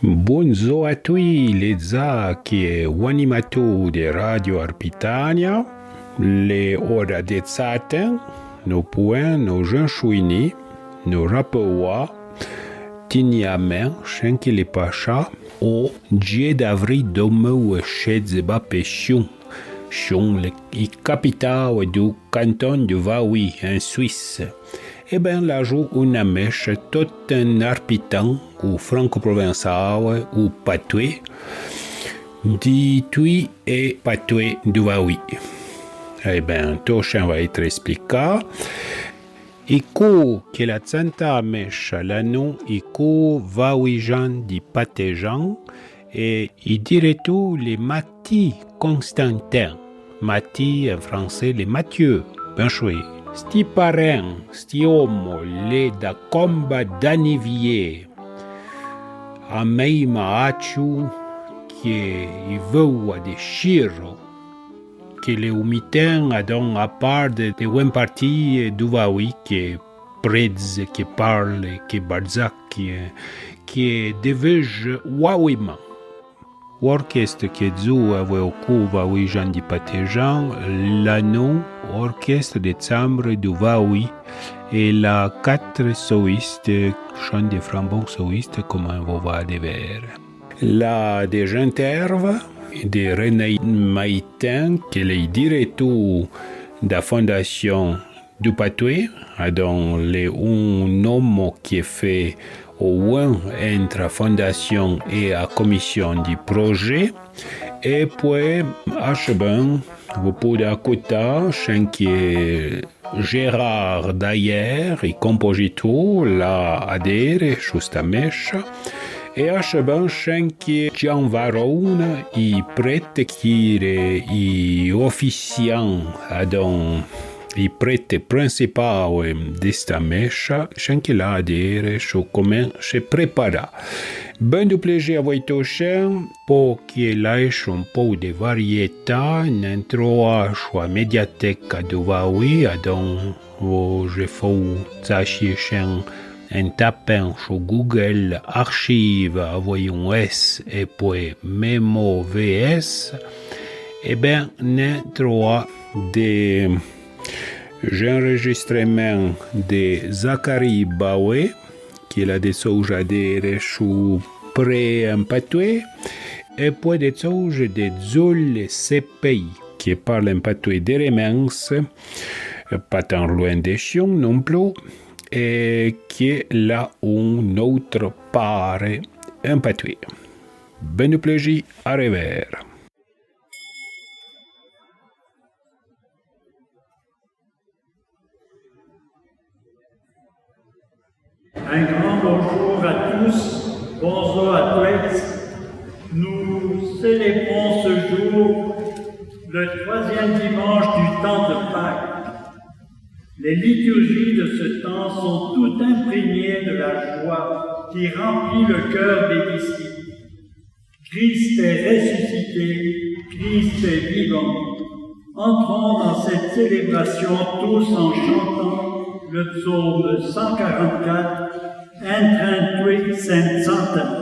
Bonjour a tutti, Lezza che è un animatore di Radio Arpitania. Le ora de satin, nos points, nos jeunes chouini, nos rapperois, Tiniamen, Schenkele Pacha, au 10 d'avril 2016 Pétion, le capitale du canton de Vaoui, en Suisse. Eh bien, là joue une mèche tout un arpitan ou franco-provençal ou patois, dit Tui et patois du Vaoui. Eh bien, tout ça va être expliqué. Ico que la Santa Mèche, l'annon Ico Vaouijan di Patéjan, et il dirait tout les Mati Constantin. Mati en français, les Mathieu. Ben choué. Sti parrain, sti homo, le da comba d'anivier. A mei maachu, che i veua de chiro, que le umiten adon a part de un parti d'Uvaoui, que preds, que parle, que Barzac, que devege Wawima. Orchestre qui joue avec au Vaoui Jean di Patéjan, l'anneau orchestre de chambre du Vaoui et la 4 solistes, chant de frambon solistes comme un voix de verre. La des interves de René Maïtin, qui est directeur de la fondation du Patoué, dont un homme qui fait au lien entre la fondation et la commission du projet. Et puis, vous pouvez écouter chantier Gérard Dayer, et compositeur, la adhère, justement. Et achebant chantier Jean Varone, et prêtre qui est officiant, donc il prête principal d'esta mecha, chanque la adere, cho comment se prépara. Ben du plaisir à votre chaîne, pour qu'il lâche un peu de variété, n'entroa choix médiathèque de Vaoui, donc je fais sachier chaîne en tapant sur Google Archive, voyons S et puis Memo VS, et bien n'entroa des enregistrements de Zachary Baoué, qui a des choses à dire sur pré-empatoué, et puis des choses de Zul CPI, qui parle un patoué de Remens, pas tant loin des chiens non plus, et qui a un autre part empatoué. Ben plaisir, à revoir. Un grand bonjour à tous, bonjour à tous. Nous célébrons ce jour le 3e dimanche du temps de Pâques. Les liturgies de ce temps sont toutes imprégnées de la joie qui remplit le cœur des disciples. Christ est ressuscité, Christ est vivant. Entrons dans cette célébration tous en chantant le psaume 144, Intrintui Saint-Santem.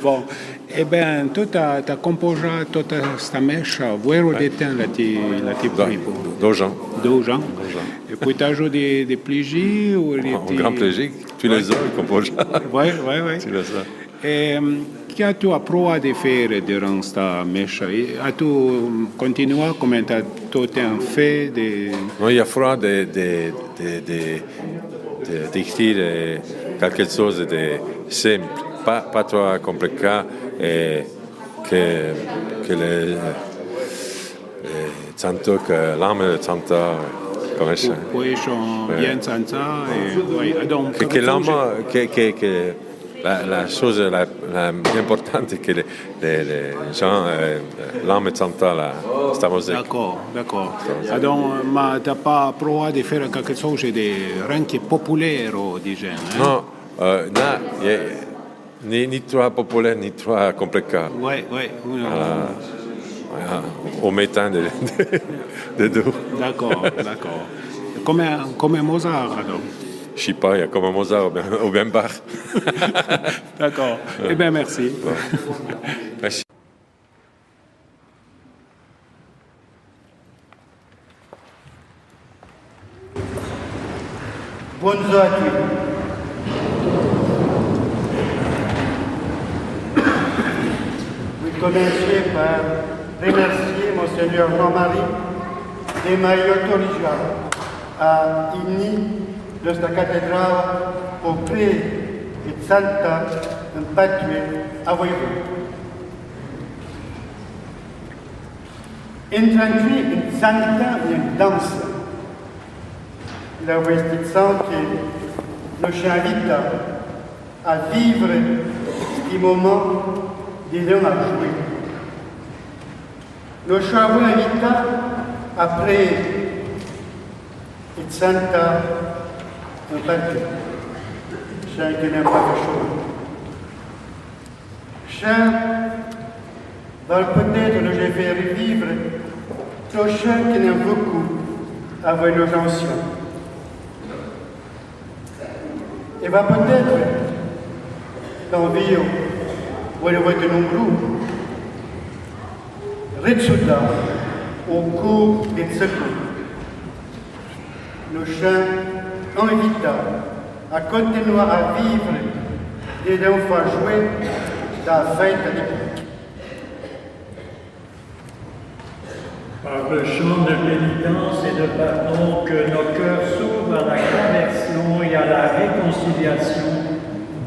Bon, eh bien, tu as composé toute cette mèche, vuoi de temps la ti privo? 2 ans. 2 ans. Et puis tu as joué des plaisirs ou Un grand plaisir. Tu les as, ils composent. Oui, oui, oui. Tu les as. E che tu hai provato a fare durante questa messa? Tu continui come tu hai fatto? Non, il y a froid d'écrire quelque chose de simple, pas trop compliqué, et que tanto que l'âme chanta come ça. Poi sono bien senza e donc Que l'âme, que la chose la plus importante è che les gens, l'âme chanta questa musica. D'accord. Donc, ma tu n'as pas provato a fare qualcosa di anche popolare, diciamo? No, ni trop populaire, ni trop compliqué. Oui. Au métan de deux. D'accord. Come Mozart, alors? Je sais pas, il y a comme un Mozart ou bien Bach. D'accord. Eh bien, merci. Bon. Merci. Buongiorno a tutti. Je commencer par remercier Monseigneur Jean-Marie de m'aver autorizzato a inni de esta cattedrale auprès de Santa Patrie a voi. Entrando in Santa in danza, la vestissant che nos invite à vivre ce moment de l'homme à jouer. Nous avons invité après il Santa Patria, chien qui n'aime pas les choses. Chien, va peut-être nous faire vivre tout chien qui n'aime beaucoup avec nos anciens. Et va peut-être dans vie où il va être nombreux, résultat au cours des secours. Nos chiens invitent à continuer à vivre et d'enfants jouer dans la fête à l'époque. Par le chant de pénitence et de pardon, que nos cœurs s'ouvrent à la conversion et à la réconciliation,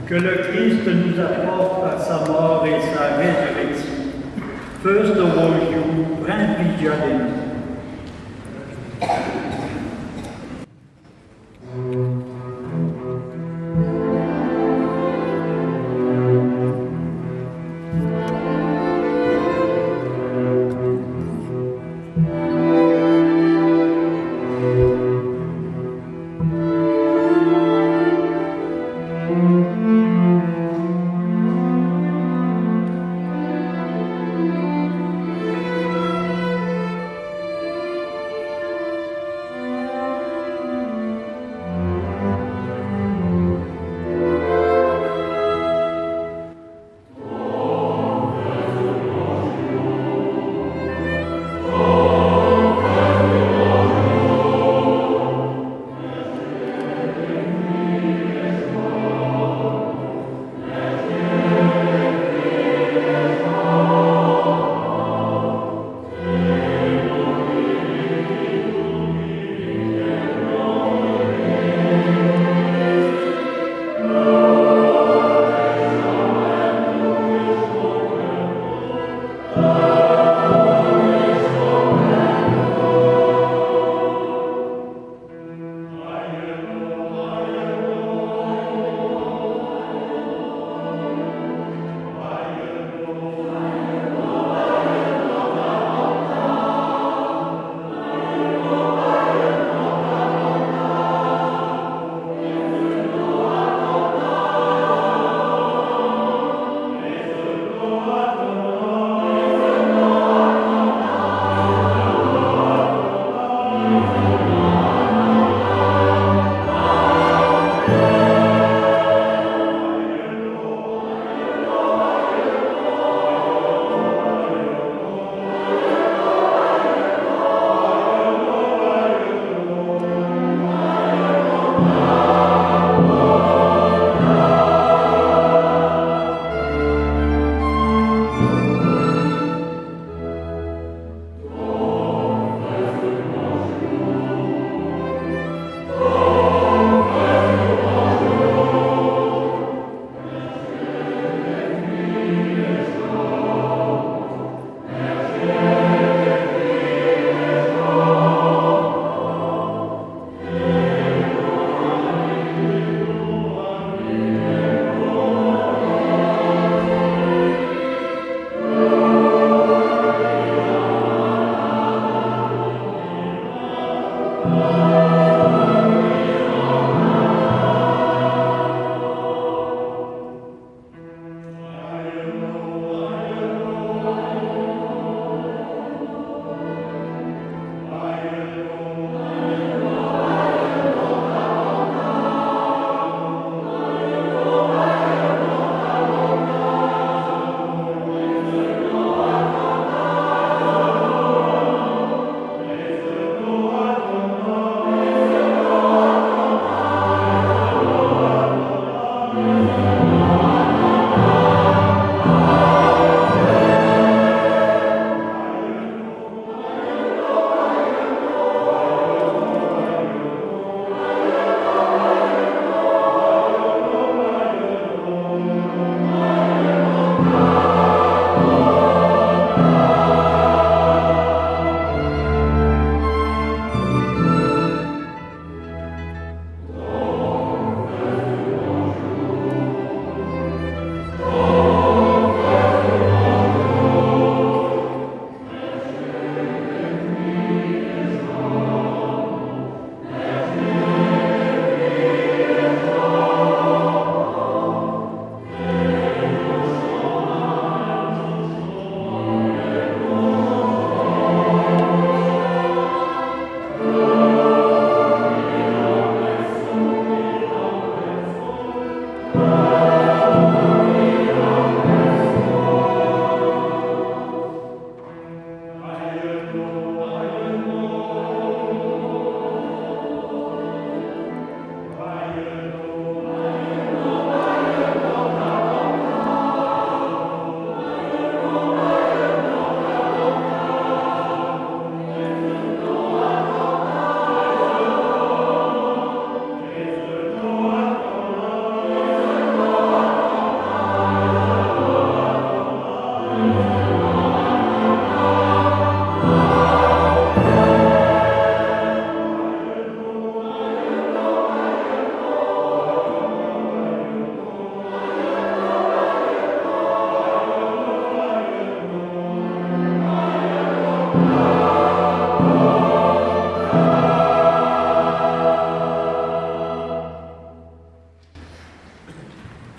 que le Christ nous apporte par sa mort et sa résurrection. First of all, you grant me judgment.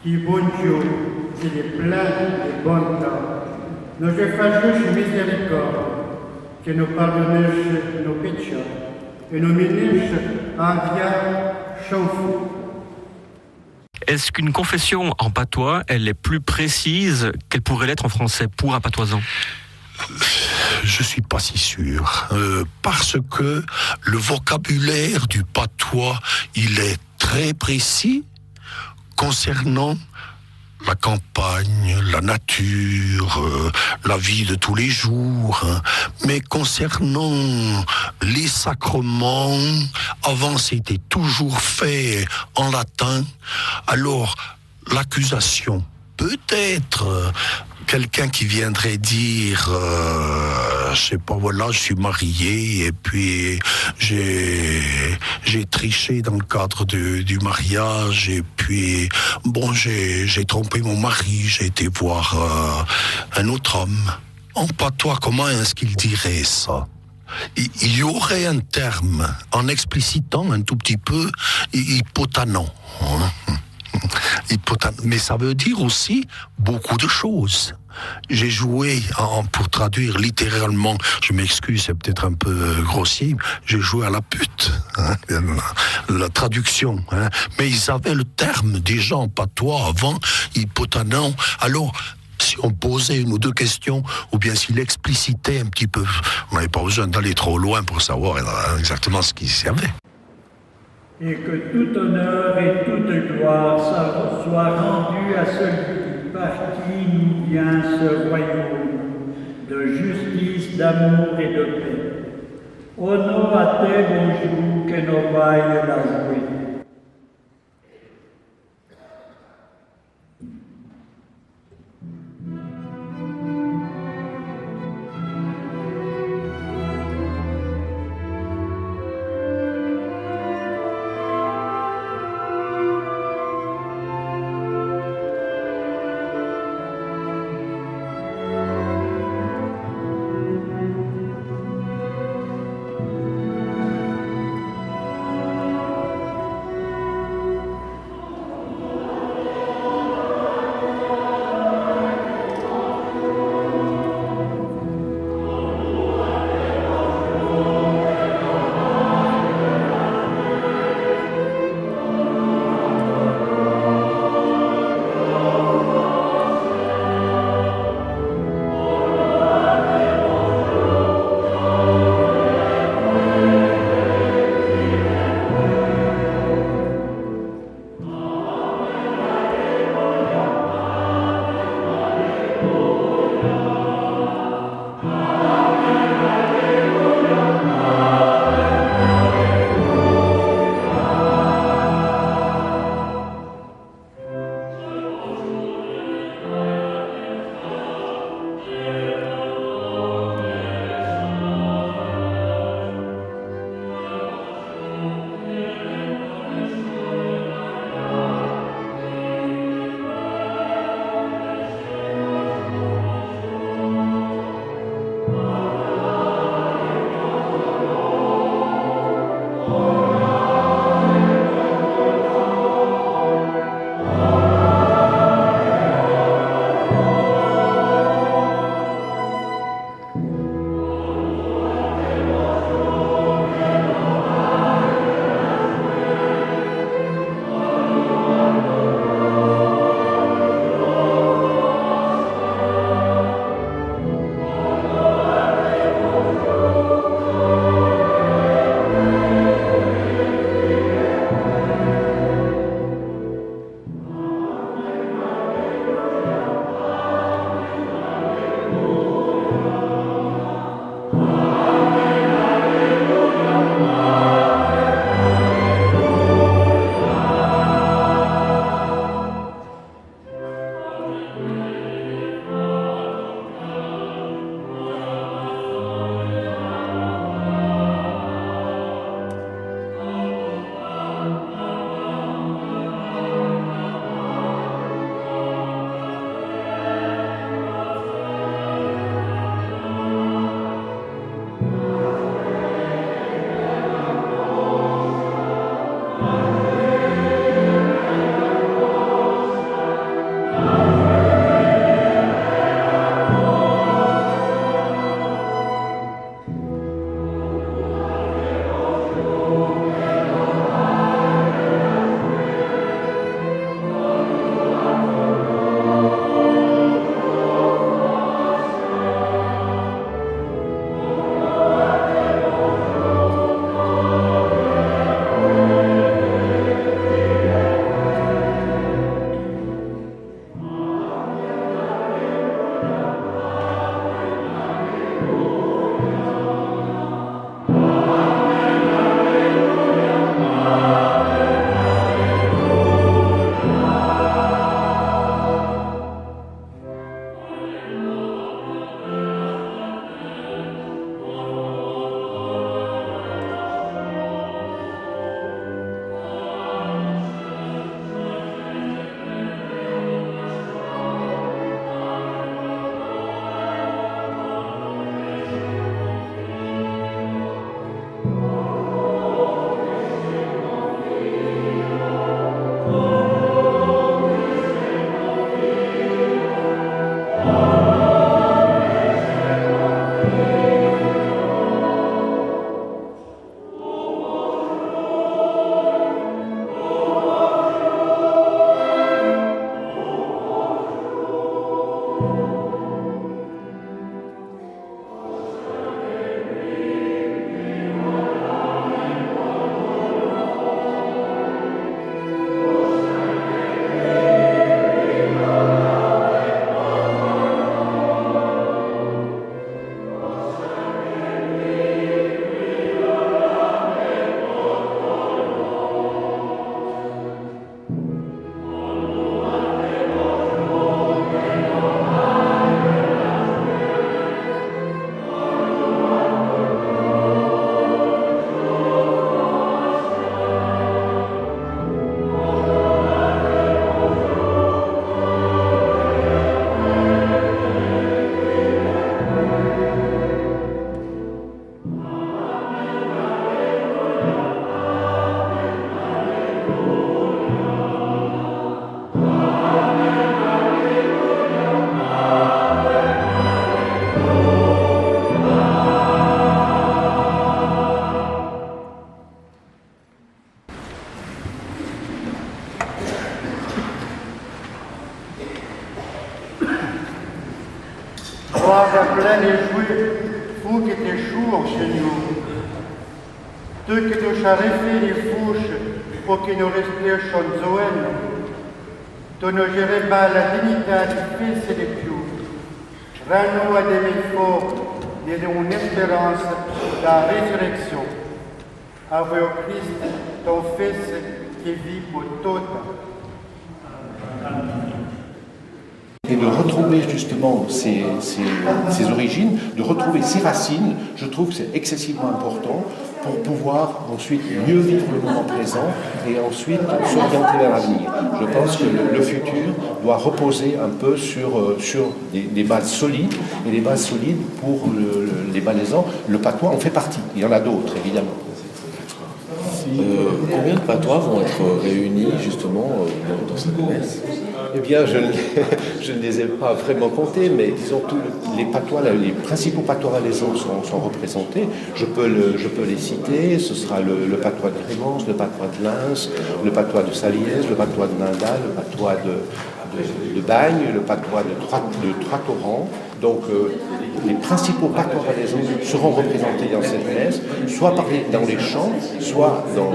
Qui bon Dieu, il est plein de bon temps. Nos fâcheux miséricorde, que nous pardonnes nos péchés, et nous ministres en bien chauffe. Est-ce qu'une confession en patois, elle est plus précise qu'elle pourrait l'être en français pour un patoisan ? Je suis pas si sûr, parce que le vocabulaire du patois, il est très précis concernant la campagne, la nature, la vie de tous les jours. Mais concernant les sacrements, avant c'était toujours fait en latin. Alors, l'accusation, peut-être quelqu'un qui viendrait dire, je sais pas, voilà, je suis marié et puis j'ai triché dans le cadre du mariage et puis, bon, j'ai trompé mon mari, j'ai été voir un autre homme. En patois, comment est-ce qu'il dirait ça ? Il y aurait un terme, en explicitant un tout petit peu, hypotanant. Mais ça veut dire aussi beaucoup de choses. J'ai joué, pour traduire littéralement, je m'excuse, c'est peut-être un peu grossier, j'ai joué à la pute, la traduction. Mais ils avaient le terme déjà en patois avant, hypotanant. Alors, si on posait une ou deux questions, ou bien s'il explicitait un petit peu, on n'avait pas besoin d'aller trop loin pour savoir exactement ce qu'il servait. Et que tout honneur et toute gloire soient rendus à celui par qui nous vient ce royaume de justice, d'amour et de paix. Honneur à tes bonjours que nos vailles la jouer. plein les jouets, fou qui était chou chez nous. Ceux qui nous charifient les fouches, pour qu'ils nous restent chon zoen. Tu nous gères pas la dignité du fils et des pious. Rends-nous à des efforts et une espérance de la résurrection. Avec au Christ, ton Fils qui vit pour tout. Et de retrouver justement ses origines, de retrouver ses racines, je trouve que c'est excessivement important pour pouvoir ensuite mieux vivre le moment présent et ensuite s'orienter vers l'avenir. Je pense que le futur doit reposer un peu sur des bases solides, et les bases solides pour les Valaisans, le patois en fait partie. Il y en a d'autres, évidemment. Combien de patois vont être réunis justement dans cette messe ? Eh bien, je ne les ai pas vraiment comptés, mais disons tous les patois, les principaux patois valaisans sont représentés. Je peux les citer. Ce sera le patois de Crémence, le patois de Lens, le patois de Saliès, le patois de Nindal, le patois de Bagne, le patois de Trois-Torrents. Donc, les principaux patois valaisans seront représentés dans cette messe, soit dans les chants, soit dans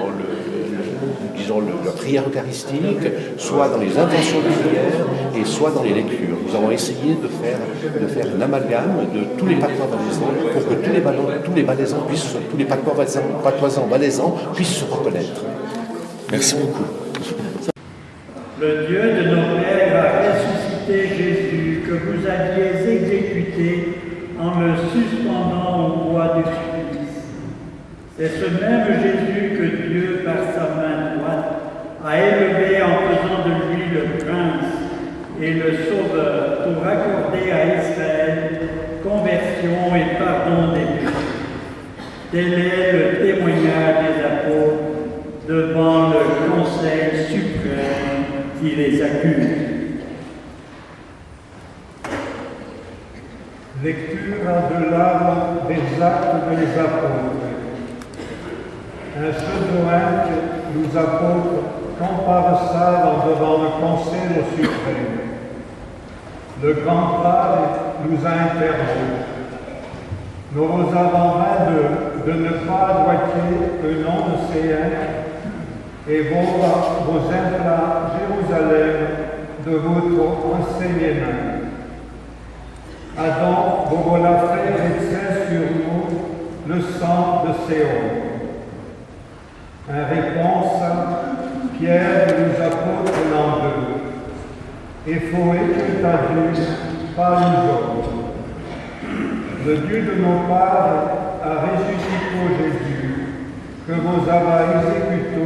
la prière eucharistique, soit dans les intentions de prière, et soit dans les lectures. Nous avons essayé de faire un amalgame de tous les patois valaisans pour que tous les patoisans valaisans puissent se reconnaître. Merci beaucoup. Le Dieu de nos pères a ressuscité Jésus que vous aviez exécuté en me suspendant au bois du supplice. C'est ce même Jésus que Dieu, par sa main droite, a élevé en faisant de lui le prince et le sauveur pour accorder à Israël conversion et pardon des péchés. Tel est le témoignage des apôtres devant le Conseil suprême qui les accuse. Lecture de l'âme des actes des apôtres. Un pseudo-inque nous apôtres compare ça devant le Conseil suprême. Le grand prêtre nous interroge. Nous vous avons de ne pas droiter le nom de ces inques et vos implats Jérusalem de votre enseignement. Adam, vous voilà frère et saint sur nous le sang de Séon. En réponse, Pierre nous apporte l'an 2. Il faut être à Dieu, pas nous autres. Le Dieu de nos pères a ressuscité Jésus, que vous avez exécuté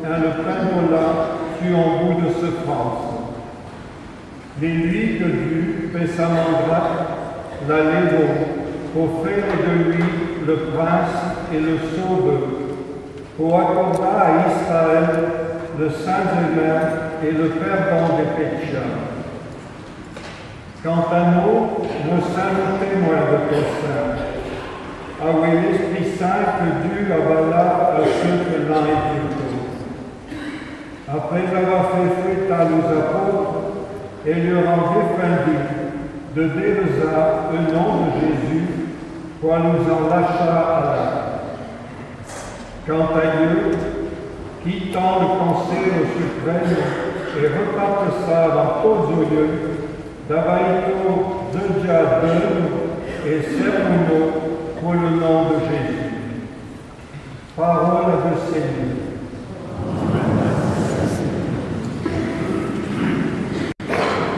dans le pendola sur un bout de ce France. Mais lui que Dieu, fait sa main droite, l'a levé pour faire de lui le prince et le sauveur, pour accorder à Israël le Saint-Germain et le pardon des péchés. Quant à nous, nous sommes témoins de ton sein, avec l'Esprit Saint que Dieu avala à ceux que l'on est. Après avoir fait fuite à nos apôtres et leur en défendu, de Déveza, au nom de Jésus, quoi nous en lâcha à l'âme. Quant à Dieu, quittant le conseil au suprême et reparte ça dans tous les lieux, d'Avaito, de Dieu et servons-nous pour le nom de Jésus. Parole de Seigneur.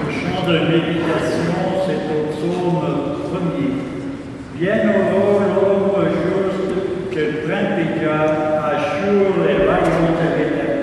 Le chant de méditation, c'est au psaume 1er. Bienheureux l'homme juste que pratica assure les vaillants de l'éternel.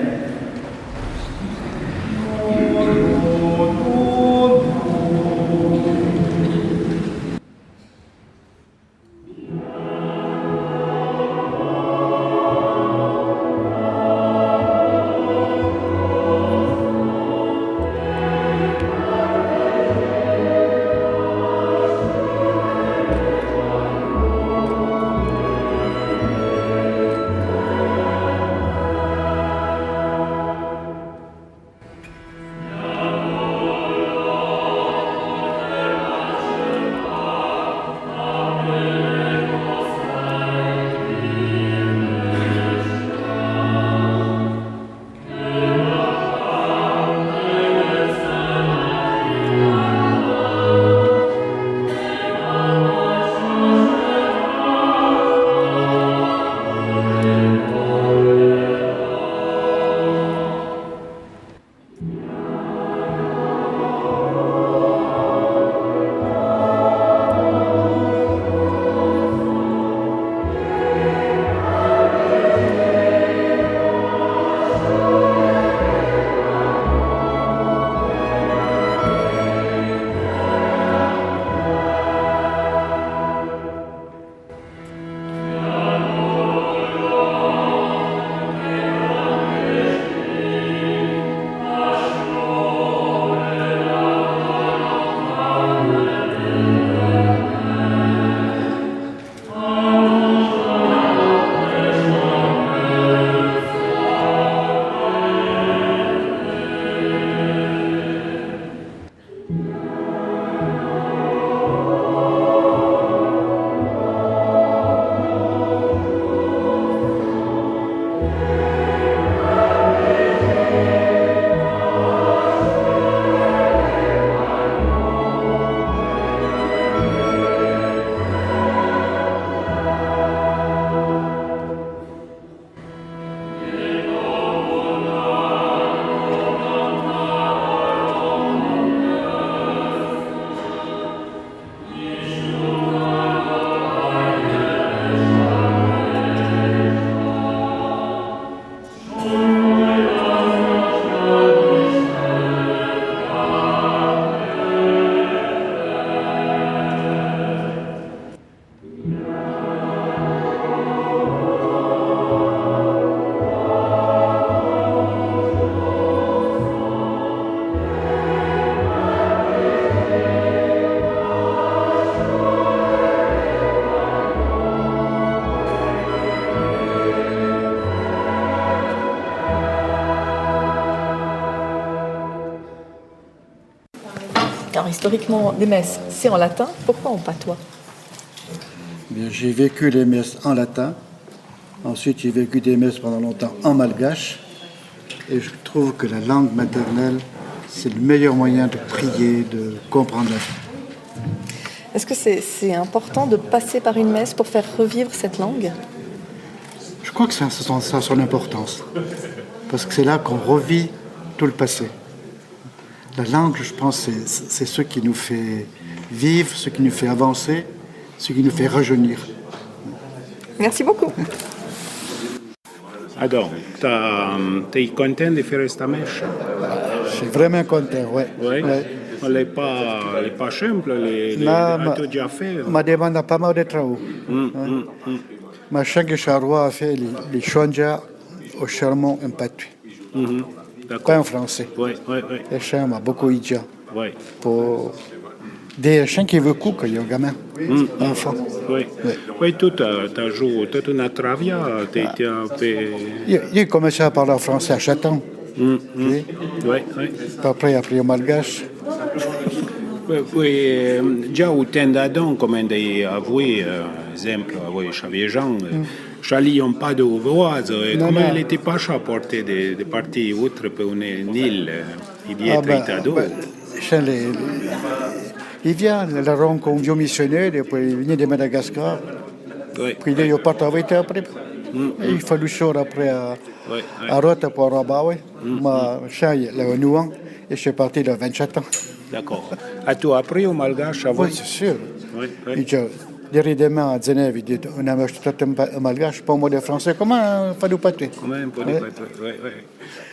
Alors historiquement, les messes, c'est en latin. Pourquoi en patois? Bien, j'ai vécu les messes en latin. Ensuite, j'ai vécu des messes pendant longtemps en malgache. Et je trouve que la langue maternelle, c'est le meilleur moyen de prier, de comprendre la vie. Est-ce que c'est important de passer par une messe pour faire revivre cette langue? Je crois que ça a son importance. Parce que c'est là qu'on revit tout le passé. La langue, je pense, c'est ce qui nous fait vivre, ce qui nous fait avancer, ce qui nous fait rajeunir. Merci beaucoup. Alors, t'es content de faire cette mèche? Je suis vraiment content, oui. Oui. Ouais. Elle n'est pas simple, tu déjà fait. Ma demande a pas mal de travail. Ma changue charrois a fait les chonja au charbon en pâte. Pas en français. Oui. Les chants m'a beaucoup aidé. Oui. Pour des chants qui veulent couper, il y a un gamin, enfant. Oui, tu as joué toute une travia. Il a commencé à parler français à Châtons. Oui. Après, il a appris au malgache. già utendo come dei voi, esempio, a voi Jean, Charlie un pas de ouvroise, et comment il n'était pas apporté des parties outre pour une île, il y est traitado. Il vient, la rencontre un vieux missionnaire, et puis il vient de Madagascar. Oui. Puis il est parti avec après. Il faut le jour après à Rota pour Rabat, oui. Ma chérie, la Nouan, et je suis parti de 27 ans. D'accord. As-tu appris au malgache avant? Oui, c'est sûr. Oui. Derrière demain à Genève, il dit on a acheté un malgache, pas un mot de français. Comment fait du pâté? Comment un peu de pâté? Oui.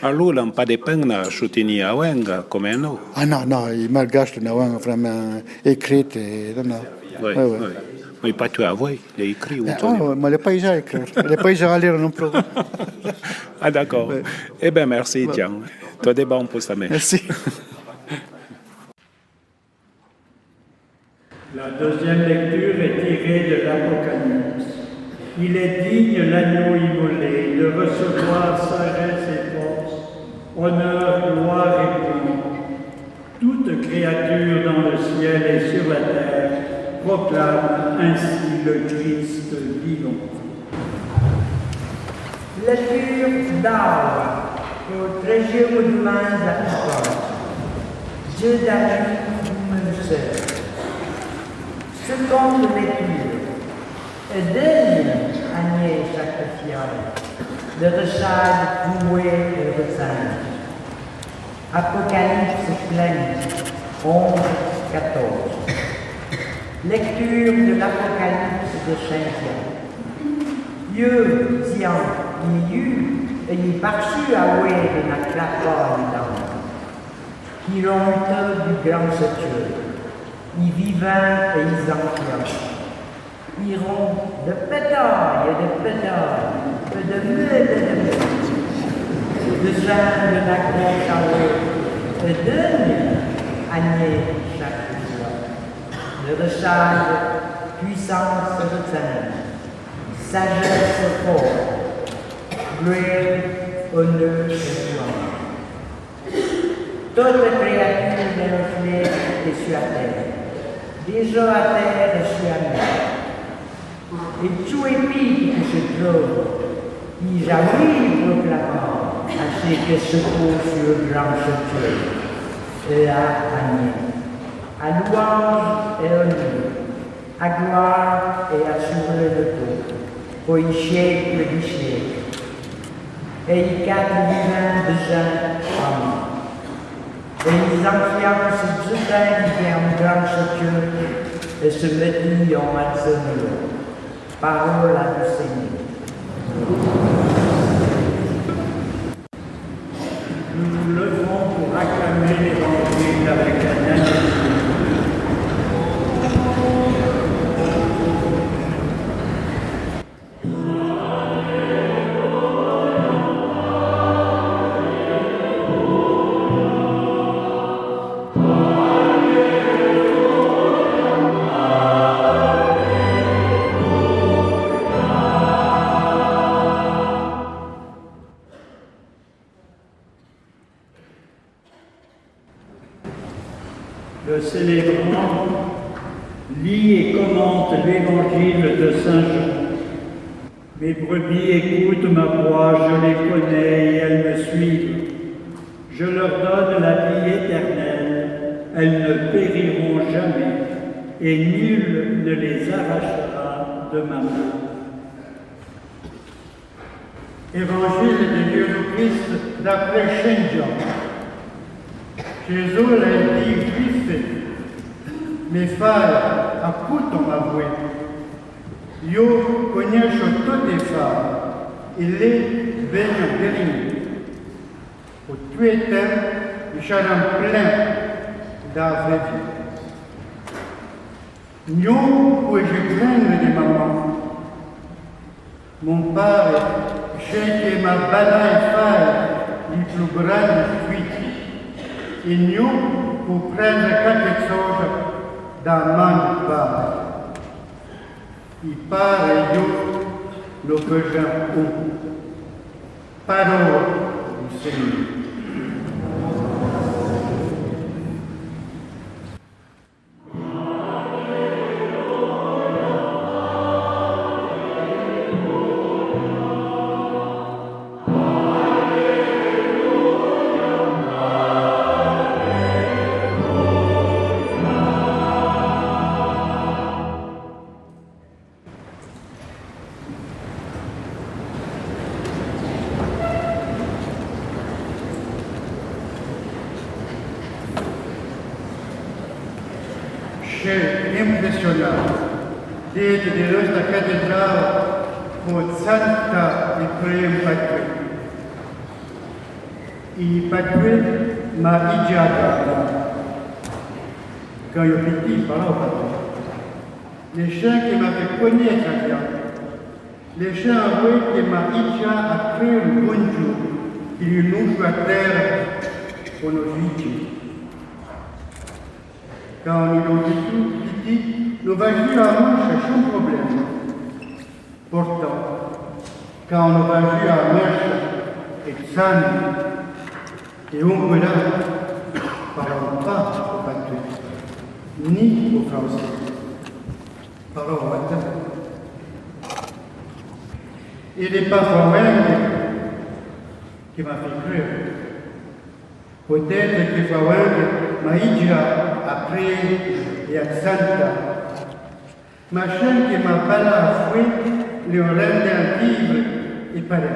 Alors, on n'a pas de peine à soutenir à Wenga, comme nous. Ah non, il malgache, on a vraiment écrit. Oui. Mais pas tout à voir, il est écrit. Mais les paysans écrits. Les paysans à lire non plus. Ah d'accord. Oui. Eh bien, merci, Tiens. Toi, des bons pour sa mère. Merci. La deuxième lecture est tirée de l'Apocalypse. Il est digne, l'agneau immolé, de recevoir sagesse et force, honneur, gloire et louange. Toute créature dans le ciel et sur la terre proclame ainsi le Christ vivant. Lecture d'Aua au 13e dimanche d'Apocalypse. Dieu David Mercer. Seconde lecture. Deuxième année sacrificielle. Le ressade voué et ressade. Apocalypse pleine. 11, 14. Lecture de l'Apocalypse de Saint-Jean. Dieu, Zion, il y il parçut à oué de la clapole d'âme, qui l'ont du grand sanctuaire. Ils vivant et ils enfants. Ils iront de pétard et de meules. De sein de la grotte à oué, de dernier année chaque jour. Le ressade, puissance de sein, sagesse forte, gloire, honneur et gloire. Toute créature de nos flèches est sur la terre, déjà à terre et sur la mer. Et tout épique qui se trouve, il jamais proclamant à ceux qui se trouvent sur le grand sanctuaire, et à louange et honneur, à gloire et à soulever le tout, au siècle du siècle. Et il quatre divins de Jean, amen. Et ils influencent tout un qui fait un grand sanctuaire et se mettent en maçonnerie. Parole du Seigneur. Nous nous levons pour acclamer l'Évangile avec un agneau. Le célébrant lit et commente l'évangile de Saint Jean. Mes brebis écoutent ma voix, je les connais et elles me suivent. Je leur donne la vie éternelle, elles ne périront jamais et nul ne les arrachera de ma main. Évangile de Jésus-Christ d'après Saint Jean. Jésus l'a dit vite, mes frères, écoutez ma voix. Je connais toutes les femmes, il est bien guéri. Au tout temps, ils seront pleins de la vraie vie. Nous, où je crains de maman, mon père, j'ai que ma bataille faire les plus grandes fuites. Et nous, pour prendre quelque chose dans mon Père. Il part et nous, nous faisons où? Parole du Seigneur. c'è impressionante. Dietro di questa cattedrale con Santa e Prem Patri. I Patri m'a idiata. Quand il est petit, par là au Patri. Les chiens qui m'a fait connaître la vie. Les chiens avoués qui m'a idiata à créer le bonjour qui lui nous à terre pour nos vies. Quand nous l'ont dit tout, petit, nous va jouer à marche sans problème. Pourtant, quand on va jouer à marche et Xan, et on peut là, parlons pas au Patri, ni au français, parlons au latin. Il n'est pas Faweng qui m'a fait cru. Peut-être que Faweng m'a dit après et à Santa. Ma chaîne qui m'a pas la fouet, le rend d'un livre et pas là.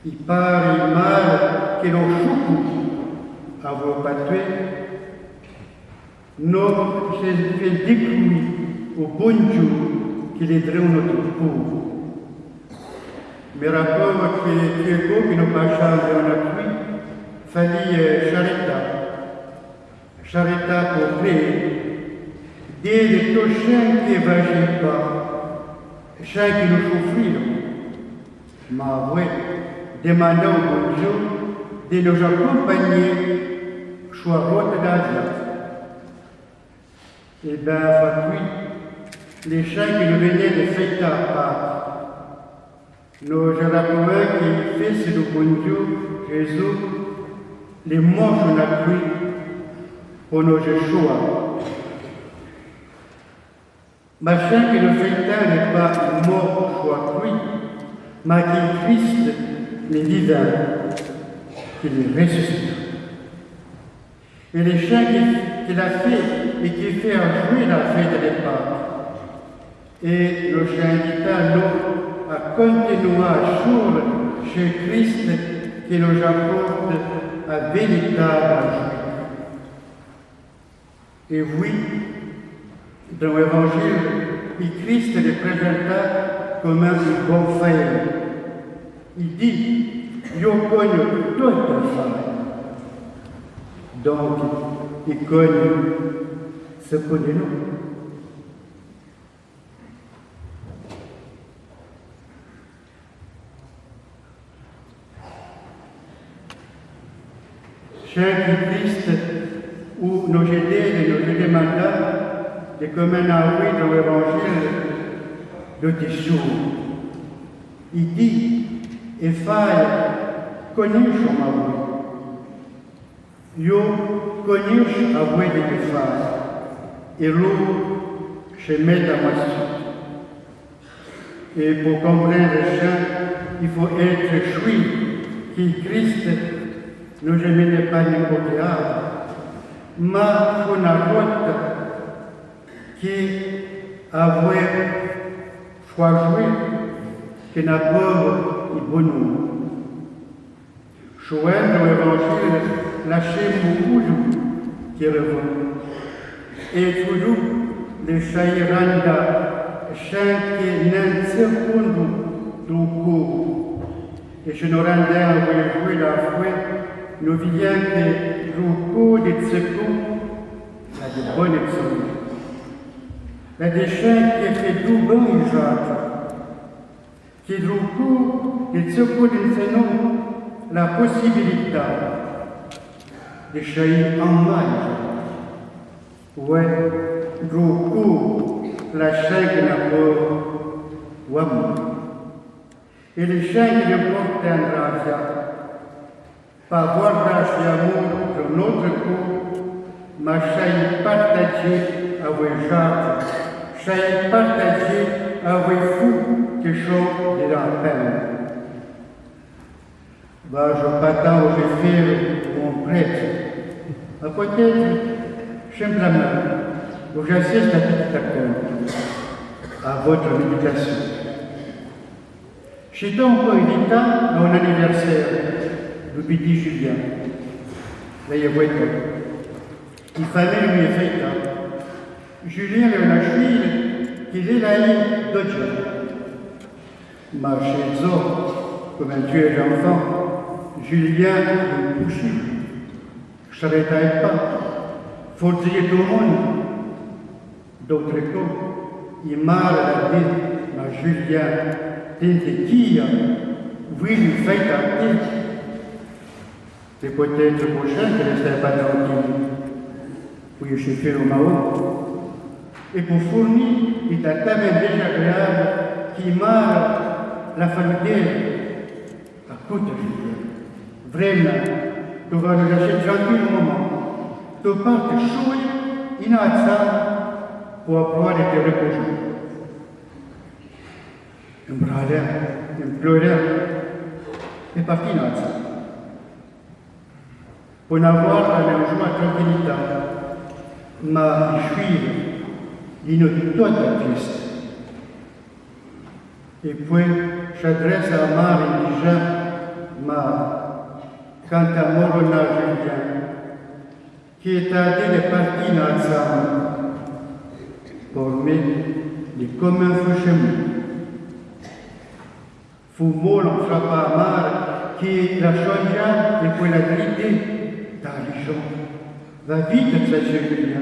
Il part et mal que l'on choupe à vos patrouilles. Nous, j'ai fait découvrir au bon Dieu qu'il est dans notre pauvre. Mais rapport que Dieu qui n'a pas changé en appui, fallait charita pour créer des chiens qui ne pas, chiens qui nous souffrent. Mais oui, demandons au bon Dieu de nous accompagner sur la route d'Asie. Et bien, oui, les chiens qui nous venaient de fêter à Pâques, nous rappelons qu'il fait c'est le bon Dieu, Jésus, les morts sur la pluie pour nos choix. Ma chaîne qui nous fait n'est pas mort sur la pluie, mais qu'il Christ les divins, qui les ressuscite. Et les chiens qu'il a fait et qui fait jouer la fête des Pâques. Et le chien dit à nous à continuer à jour chez Christ qui nous apporte un véritable joie. Et oui, dans l'Évangile, Christ le présenta comme un bon frère. Il dit, je connais toute faille. Donc, il connaît ce que nous. Cher Christ, où nous aider et nous demandons de comme un avoué dans l'Évangile de Tissou. Il dit, et faille, connu son avoué. Yo connu avoué de faille. Et l'eau, je mets à ma suite. Et pour comprendre le chant, il faut être choui qui Christ nous ne menons pas n'importe où, mais on a route qui avoué choisi que n'a pas de bonheur. Choisir dans l'Évangile, lâcher beaucoup qui revient. Et toujours, les chaïranda chantent n'un seconde du coup. Et je nous rendais à jouer la fouette. Nous vient que beaucoup de secours, la de bonne exemple. La des chiens qui fait tout bon et jacques, qui beaucoup de secours de ce nom, la possibilité de chasser en maille. Ouais, beaucoup la chaîne qui n'a pas ouamou. Et les chiens qui ne portent un drap. Par voir grâce et amour de notre coup, ma chaîne partagée avec Jacques, chaîne partagée avec vous qui chante de la peine. Va, je m'attends au faire mon prêtre. Peut-être, simplement, où j'assiste à petit acteur, à votre méditation. J'étais encore une étape à mon anniversaire. Le petit Julien, là il y a il fallait lui faire Julien Leonachville, qu'il est laïc d'Odja. Marchez comme un tueur d'enfant, Julien le Boucher. Je ne s'arrêtais pas. Faut dire tout le monde. D'autres cas, il m'a la vie, ma Julien, t'es qui, oui, lui fait ta tête. C'est peut-être le prochain qui ne serait pas tranquille. Oui, je suis fait au Mao. Et pour fournir, il t'a tellement désagréable qu'il m'a la famille à côté de Julien. Vraiment, tu vas nous laisser tranquille un moment. Tu pars te chouer, il n'a pas ça pour pouvoir te reposer. Il me râlait, il me pleurait. Et parti dans ça. Pour n'avoir la même joie tranquillité, ma fuite, il nous doit de Christ. Et puis, j'adresse à Marie déjà, quant à Morona Julien, qui est allé de partir ensemble, pour moi, les communs font chez moi. Fumo l'on frappe à Mar, qui la change et puis la vérité dans les gens. Va vite, ça, Julien.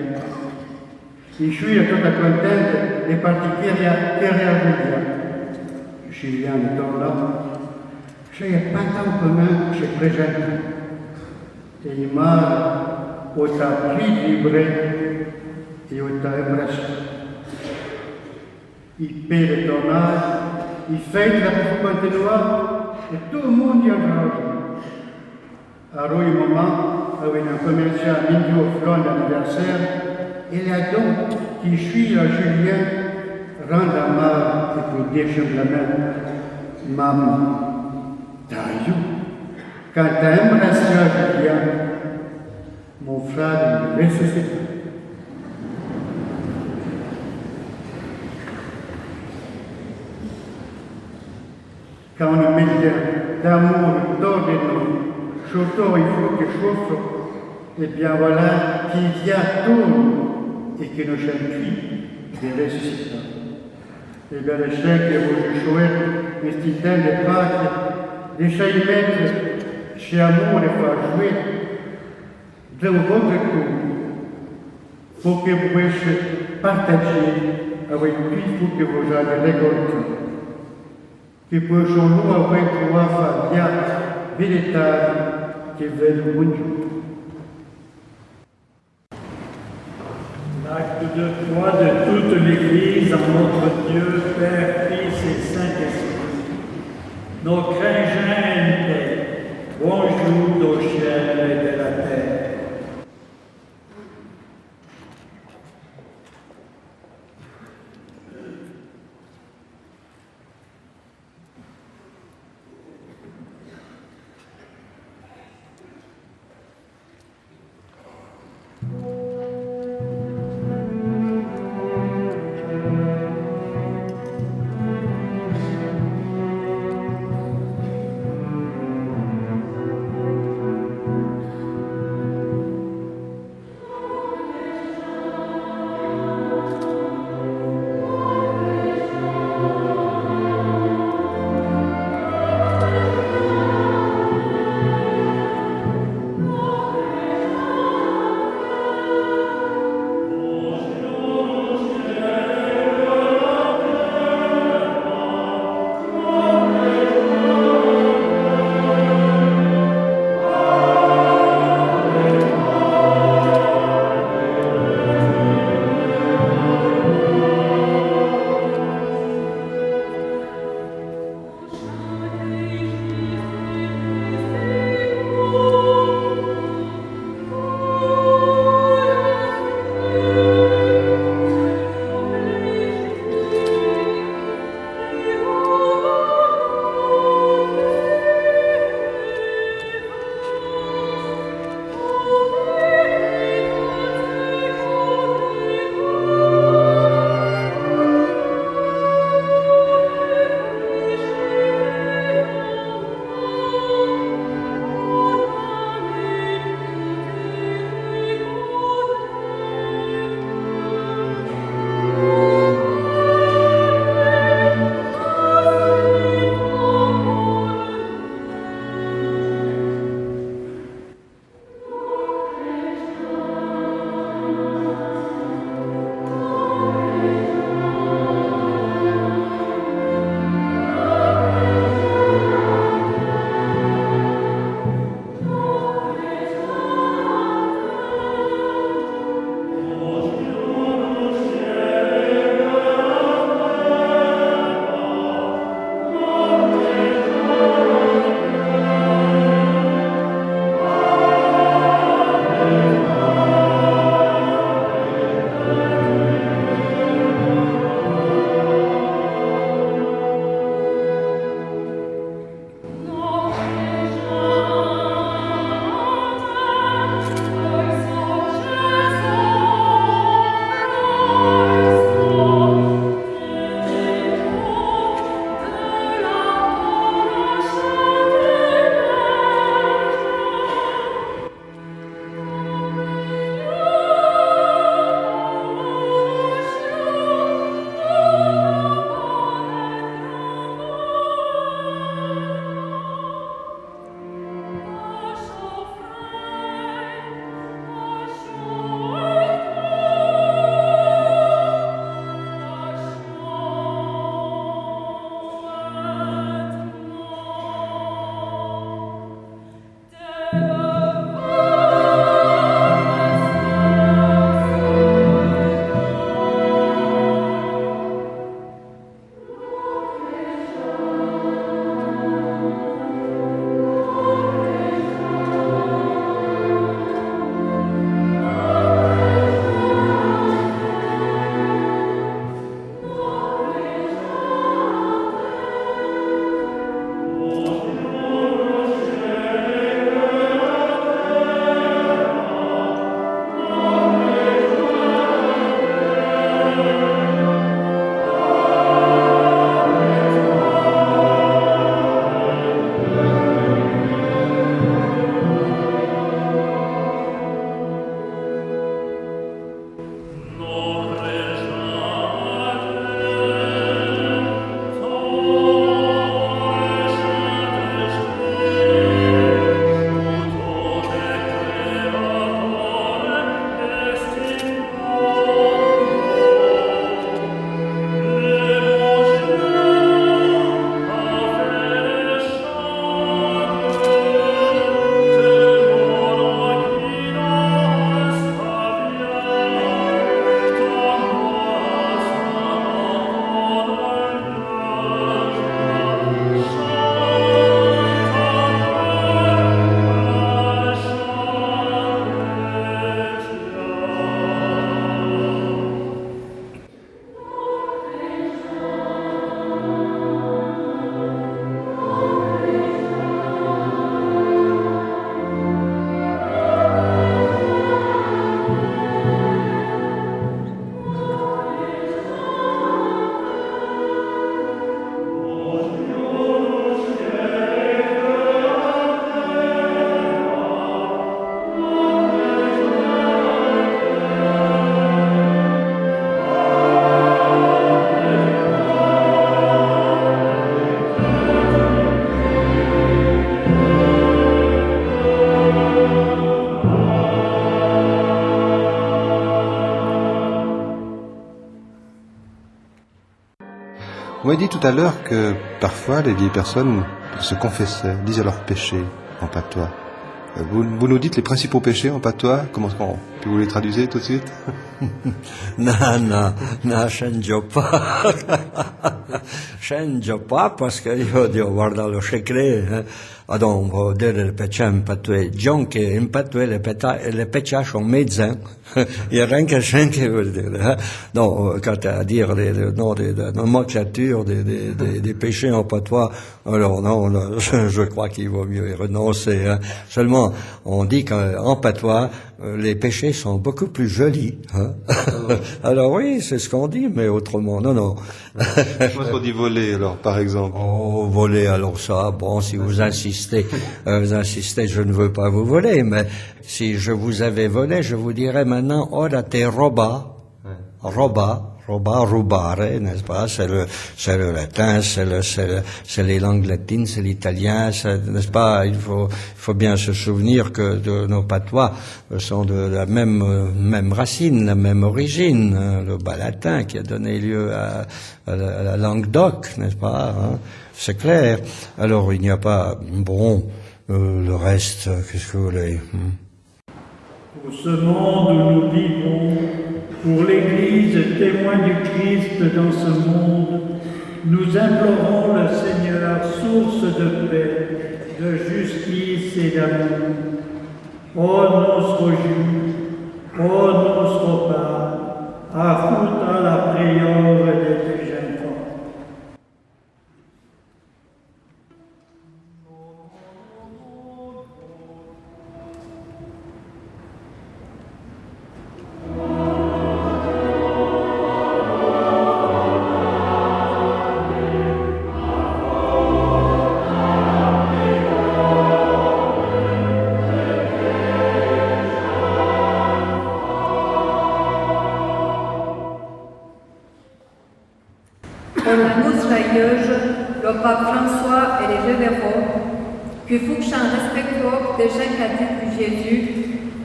Et je suis toute contente de partir derrière Julien. Julien est là. Je n'ai pas tant commun chez présente. Et il m'a autant pris livré et autant embrassé. Il paie le tournage, il fait la continuer et tout le monde y a droit. À un moment, avec un commerçant midi au front d'anniversaire, il y a donc qui suit à Julien, rend la main et pour dire sur la main, maman, t'as eu. Quand t'as embrassé Julien, mon frère est ressuscité. Quand on met d'amour dans les noms, surtout il faut que chauffe, et bien voilà qu'il y a tout et que nos jeunes filles des ressuscitants. Et bien le chèque que vous jouez, les titans de Pâques, les chaïmettes, chez Amour et faire jouer, de votre coup, pour que vous puissiez partager avec lui, pour que vous ayez récolté. Que possamos avec toi, Fabien, véritable, qui veut le bon Dieu. L'acte de foi de toute l'Église en notre Dieu, Père, Fils et Saint-Esprit. Nos chrétiens, bonjour au ciel et de la terre. On m'a dit tout à l'heure que parfois les vieilles personnes se confessaient, disaient leurs péchés en patois. Vous nous dites les principaux péchés en patois, puis vous les traduisez tout de suite? Non, scendo pas. Scendo pas parce que io devo guardare lo secret. Alors, on va dire le péché en patois. John, che in patois, le péché sont médecins. Il n'y a rien que chien qui veut dire. Non, quand à dire le nom de nomenclature des péchés en patois, alors non, je crois qu'il vaut mieux y renoncer. Hein. Seulement, on dit qu'en patois, les péchés sont beaucoup plus jolis. Hein. Alors oui, c'est ce qu'on dit, mais autrement, non. Je pense qu'on dit voler, alors, par exemple. Oh, voler, alors ça, bon, si vous insistez, je ne veux pas vous voler, mais si je vous avais volé, je vous dirais maintenant, ora te roba, rubare, n'est-ce pas? C'est le latin, c'est les langues latines, c'est l'italien, n'est-ce pas? Il faut bien se souvenir que nos patois sont de la même racine, la même origine, hein, le bas latin qui a donné lieu à la langue d'oc, n'est-ce pas? Hein? C'est clair. Alors il n'y a pas, le reste, qu'est-ce que vous voulez? Pour ce monde où nous vivons, pour l'Église, témoin du Christ dans ce monde, nous implorons le Seigneur, source de paix, de justice et d'amour. O nostro Giu, o nostro Pa, ascolta la prière de tes enfants. Le pape François et les révérends, que fonction respectueux de chaque catholique de Jésus,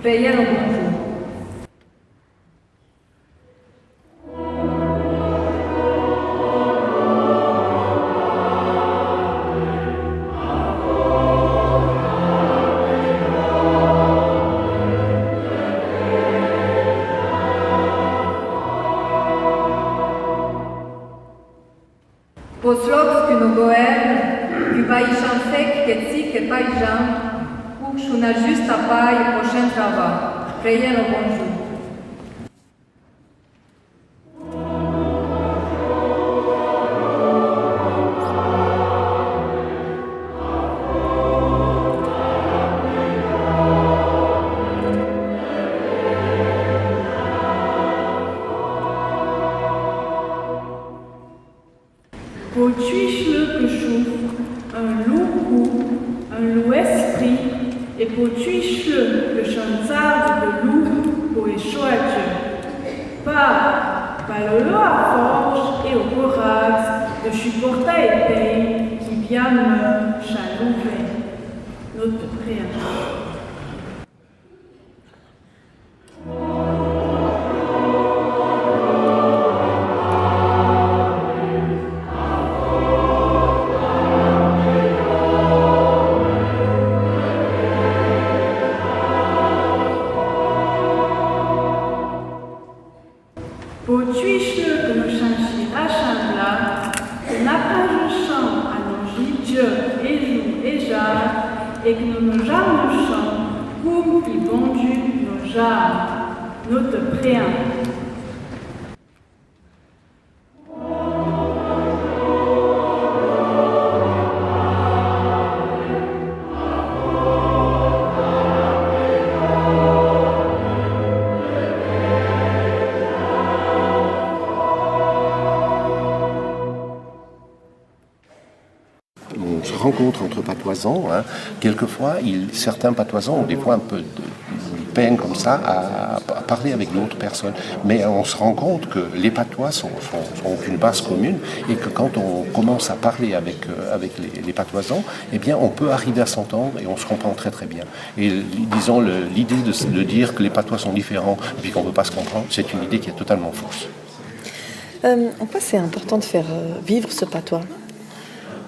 veillez au bonjour. Posloks que nos goèves, que païchan sec, que si, que païchan, ou que j'en a juste à paille prochain travail. Priez le bonjour. Pour tuer que chauffe, un loup goût, un loup esprit, et pour tuer le chanteur de loup pour échouer à Dieu. Par le lot à forge et au courage de supporter les pays qui viennent chalouver notre prière. Pour tuer que nous changions à Chambla, que n'approchons à nos Dieu et jour et jar, et que nous nous jamais comme qui vendu nos jars, notre prière. Rencontre entre patoisans, hein. Quelquefois, certains patoisans ont des fois un peu de peine comme ça à parler avec d'autres personnes. Mais on se rend compte que les patois ont une base commune et que quand on commence à parler avec les patoisans, eh bien, on peut arriver à s'entendre et on se comprend très très bien. Et disons, l'idée de dire que les patois sont différents et puis qu'on ne peut pas se comprendre, c'est une idée qui est totalement fausse. En quoi c'est important de faire vivre ce patois ?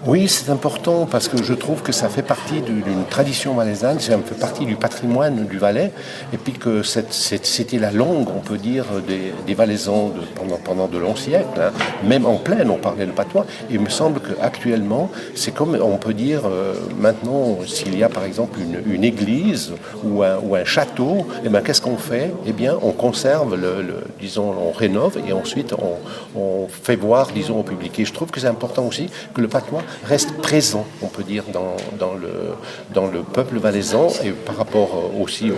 Oui, c'est important parce que je trouve que ça fait partie d'une tradition valaisanne, ça fait partie du patrimoine du Valais, et puis que c'était la langue, on peut dire, des Valaisans pendant de longs siècles. Hein. Même en plaine, on parlait le patois, et il me semble qu'actuellement, c'est comme, on peut dire, maintenant, s'il y a par exemple une église ou un château, eh bien, qu'est-ce qu'on fait ? Eh bien, on conserve, disons, on rénove, et ensuite on fait voir, disons, au public. Et je trouve que c'est important aussi que le patois reste présent, on peut dire, dans le peuple valaisan et par rapport aussi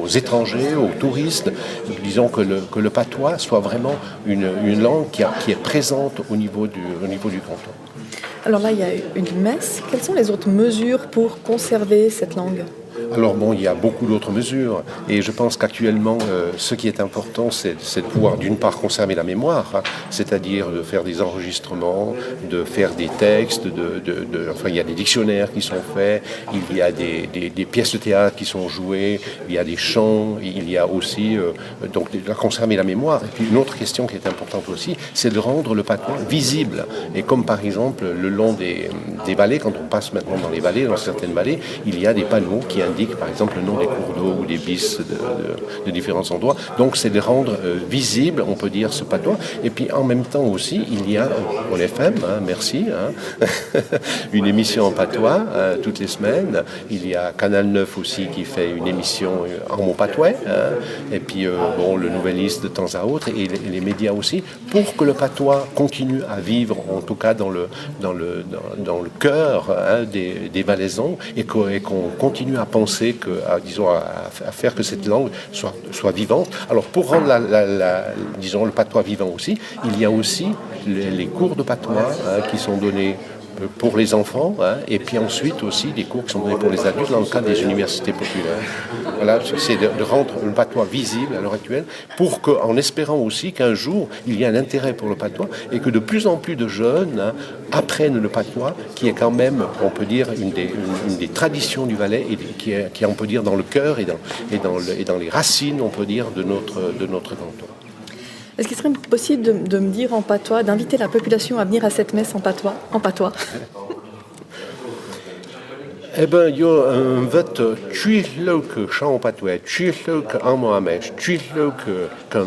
aux étrangers, aux touristes. Disons que le patois soit vraiment une langue qui est présente au niveau du canton. Alors là, il y a une messe. Quelles sont les autres mesures pour conserver cette langue ? Alors bon, il y a beaucoup d'autres mesures et je pense qu'actuellement, ce qui est important, c'est de pouvoir d'une part conserver la mémoire, hein, c'est-à-dire de faire des enregistrements, de faire des textes, enfin il y a des dictionnaires qui sont faits, il y a des pièces de théâtre qui sont jouées, il y a des chants, il y a aussi donc de conserver la mémoire. Et puis une autre question qui est importante aussi, c'est de rendre le patois visible. Et comme par exemple le long des vallées, quand on passe maintenant dans les vallées, dans certaines vallées, il y a des panneaux qui indique par exemple le nom des cours d'eau ou des bis de différents endroits. Donc c'est de rendre visible, on peut dire, ce patois. Et puis en même temps aussi, il y a pour l'FM, hein, merci, hein, une émission en patois toutes les semaines. Il y a Canal 9 aussi qui fait une émission en mot patois. Hein, et puis bon, le Nouvelliste de temps à autre et les médias aussi, pour que le patois continue à vivre, en tout cas dans le cœur hein, des Valaisans et qu'on continue à penser à faire que cette langue soit vivante. Alors pour rendre disons le patois vivant aussi, il y a aussi les cours de patois hein, qui sont donnés pour les enfants, hein, et puis ensuite aussi des cours qui sont donnés pour les adultes dans le cadre des universités populaires. Voilà, c'est de rendre le patois visible à l'heure actuelle, en espérant aussi qu'un jour il y ait un intérêt pour le patois et que de plus en plus de jeunes hein, apprennent le patois, qui est quand même, on peut dire, une des traditions du Valais et qui est, on peut dire, dans le cœur et dans les racines, on peut dire, de notre canton. Est-ce qu'il serait possible de me dire en patois, d'inviter la population à venir à cette messe en patois? Eh bien, il y a un vote tuiloque chant en patois, tuiloque en mohamed, tuiloque quand